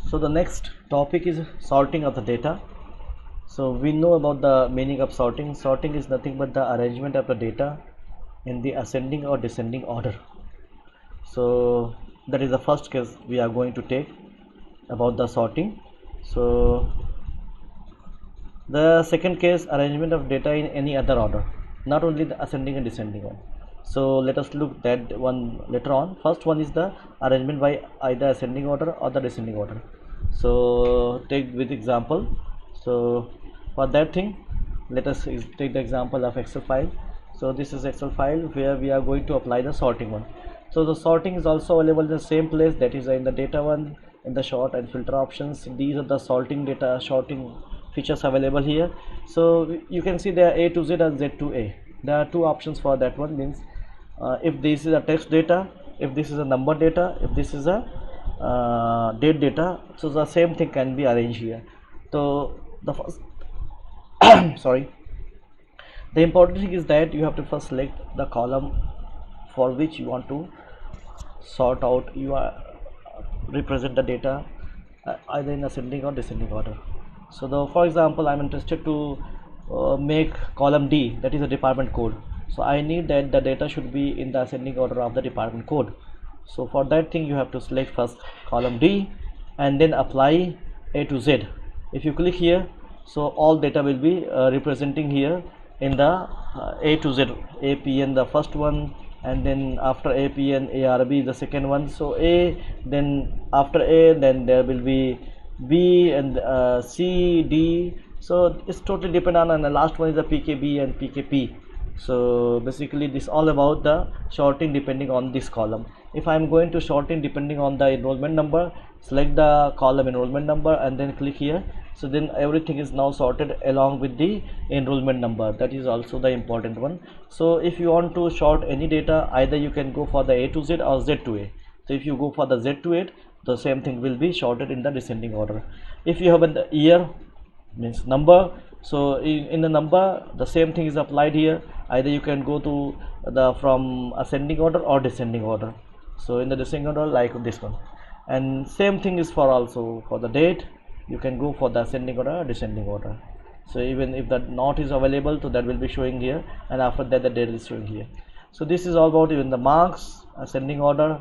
So the next topic is sorting of the data. So we know about the meaning of sorting. Sorting is nothing but the arrangement of the data in the ascending or descending order. So that is the first case we are going to take about the sorting. So the second case, arrangement of data in any other order, not only the ascending and descending one. So let us look that one later on. First one is the arrangement by either ascending order or the descending order. So take with example. So for that thing, let us take the example of Excel file. So this is Excel file where we are going to apply the sorting one. So the sorting is also available in the same place, that is in the data one, in the sort and filter options. These are the sorting features available here. So you can see there are A to Z and Z to A. There are two options for that one. Means if this is a text data, if this is a number data, if this is a date data, so the same thing can be arranged here. So the first sorry, the important thing is that you have to first select the column for which you want to sort out, you are represent the data either in ascending or descending order. So for example, I'm interested to make column D, that is a department code. So I need that the data should be in the ascending order of the department code. So for that thing you have to select first column D and then apply A to Z. If you click here, so all data will be representing here in the A to Z, APN the first one, and then after APN ARB the second one. So A, then after A, then there will be B and C, D. So it's totally depend on, and the last one is the PKB and PKP. So basically this all about the sorting depending on this column. If I am going to sorting depending on the enrollment number, select the column enrollment number and then click here. So then everything is now sorted along with the enrollment number. That is also the important one. So if you want to sort any data, either you can go for the A to Z or Z to A. So if you go for the Z to A, the same thing will be sorted in the descending order. If you have a year, means number, so in the number the same thing is applied here. Either you can go to the from ascending order or descending order. So in the descending order, like this one, and same thing is for also for the date, you can go for the ascending order or descending order. So even if that not is available, so that will be showing here, and after that the date is showing here. So this is all about even the marks, ascending order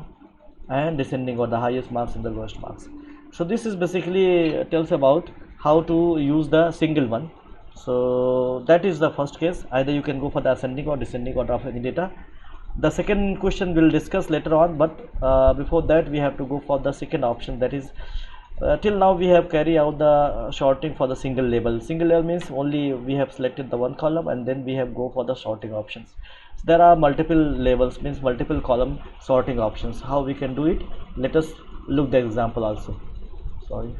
and descending order, the highest marks and the lowest marks. So this is basically tells about how to use the single one. So that is the first case, either you can go for the ascending or descending order of any data. The second question we'll discuss later on, but before that we have to go for the second option, that is till now we have carried out the sorting for the single label. Single label means only we have selected the one column and then we have go for the sorting options. So there are multiple labels, means multiple column sorting options. How we can do it, let us look the example also. Sorry.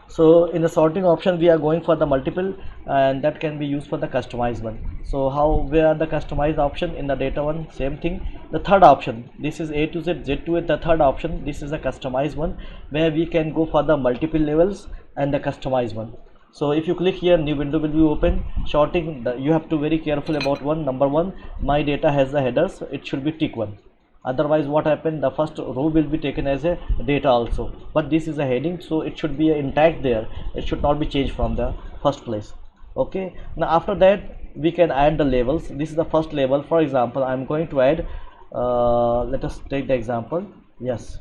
So in the sorting option we are going for the multiple, and that can be used for the customized one. So how, where are the customized option in the data one? Same thing. The third option, this is A to Z, Z to A. The third option, this is a customized one where we can go for the multiple levels and the customized one. So if you click here, new window will be open. Sorting, you have to very careful about one. Number one, my data has the headers, so it should be tick one. Otherwise what happened, the first row will be taken as a data also, but this is a heading, so it should be intact there. It should not be changed from the first place. Okay, now after that we can add the labels. This is the first label. For example, I am going to add let us take the example. Yes,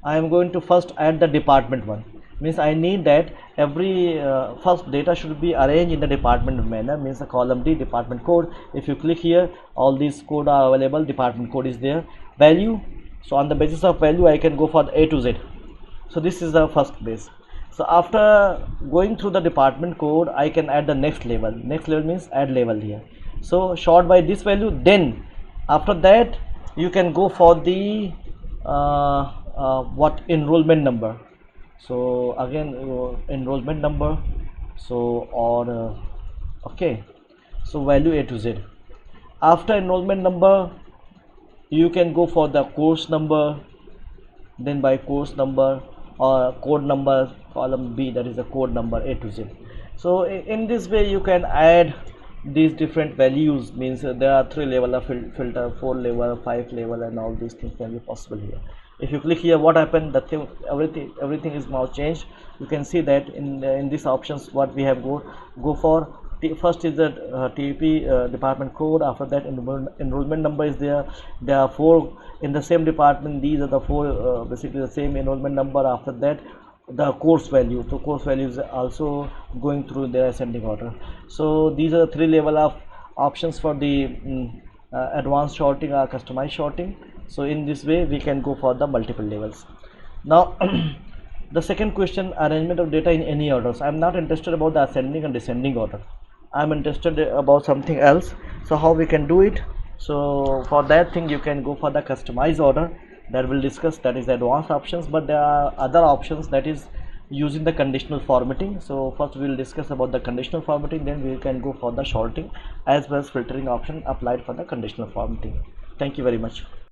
I am going to first add the department one. Means I need that every first data should be arranged in the department manner, means the column D, department code. If you click here, all these code are available. Department code is there. Value, so on the basis of value I can go for the A to Z. So this is the first base. So after going through the department code, I can add the next level. Next level means add level here. So sort by this value, then after that you can go for the what enrollment number. So again enrollment number, so or okay, so value A to Z. After enrollment number you can go for the course number, then by course number or code number, column B, that is the code number A to Z. So in this way you can add these different values, means there are 3 level of filter, 4 level, 5 level, and all these things can be possible here. If you click here, what happened, the thing, everything is now changed. You can see that in these options what we have go for. First is the TP department code. After that, enrollment number is there. There are 4 in the same department. These are the 4 basically the same enrollment number. After that, the course value, so course value is also going through their ascending order. So these are the 3 level of options for the advanced sorting or customized sorting. So in this way we can go for the multiple levels. Now the second question, arrangement of data in any orders. I am not interested about the ascending and descending order. I am interested about something else. So how we can do it? So for that thing you can go for the customized order, that will discuss, that is the advanced options. But there are other options, that is using the conditional formatting. So first we will discuss about the conditional formatting, then we can go for the sorting as well as filtering option applied for the conditional formatting. Thank you very much.